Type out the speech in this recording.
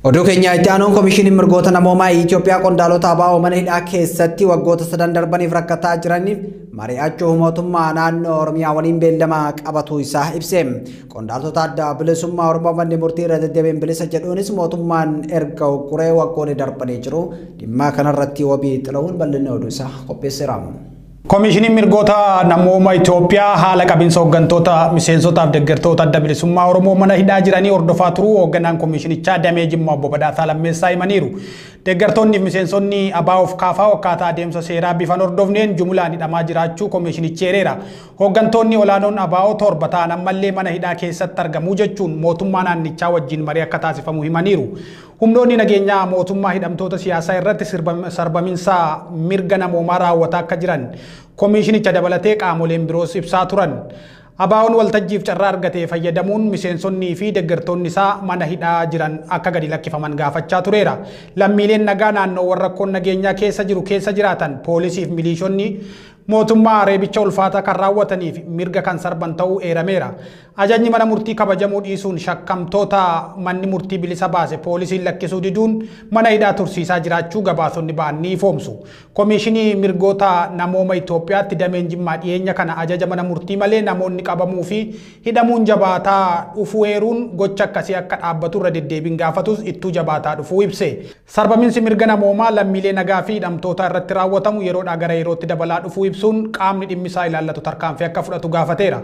Oduu keenya itti aanuun Komishinii Mirgoota Namoomaa Itoophiyaa qondaalota ABO mana hidhaa keessatti waggoota 3 darbaniif rakkataa jiraniif mari'achuu mootummaa naannoo Oromiyaa waliin beellama qabatu isaa ibse. Qondaaltota adda bilisummaa Oromoo manni murtii irra deddeebiin bilisa jedhuunis mootummaan erga ugguree waggoonni darbanii jiru dhimma kanarratti wabii xila'uun bal'inni oduu isaa qopheesseera. Komishinii Mirgoota Namoomaa Itoophiyaa haala qabiinsa hooggantoota miseensotaaf deeggartoota adda bilisummaa Oromoo mana hidhaa jiranii hordofaa turuu hoogganaan komishinichaa Damee Jimmaa Obbo Badhaasaa Lammeessaa himaniiru. Deeggartoonni miseensonni ABO'f kaafaa akkaataa adeemsa seeraa bifaan hordofneen jumlaan hidhamaa jiraachuu komishinichi eereera. Hooggantoonni olaanoon ABO torba ta'an ammallee mana hidhaa keessatti argamuu jechuun mootummaa naannichaa wajjin marii akka taasifamu himaniiru. Humnoonni nageenyaa mootummaa hidhamtoota siyaasaa irratti sarbamiinsa mirga namoomaa raawwataa akka jiran komishinicha dabalatee qaamoleen biroos ibsaa turan. ABO'n waltajjiif carraa argatee fayyadamuun miseensonnii fi deeggartoonni isaa mana hidhaa jiran akka gadi lakkifaman gaafachaa tureera. Lammiileen nagaa naannoowwan rakkoon nageenyaa keessa jiru keessa jiraatan poolisiif miliishonni mootummaa reebicha ulfaataa kan raawwataniif mirga kan sarban ta'uu eerameera. Ajajni mana murtii kabajamuu dhiisuun shakkamtoota manni murtii bilisa baase poolisiin lakkisuu diduun mana hidhaa tursiisaa jiraachuu gabaasonni ba'an ni ifoomsu. Komishinii Mirgoota Namoomaa Itoophiyaatti Dameen Jimmaa dhiyeenya kana ajaja mana murtii malee namoonni qabamuu fi hidhamuun jabaataa dhufuu eeruun gocha akkasii akka dhaabbatu irra deddeebiin gaafatus ittuu jabaataa dhufuu ibse. Sarbamiinsi mirga namoomaa lammiilee nagaa fi hidhamtoota irratti raawwatamu yeroodhaa gara yerootti dabalaa dhufuu ibsuun qaamni dhimmisaa ilaallatu tarkaanfii akka fudhatu gaafateera.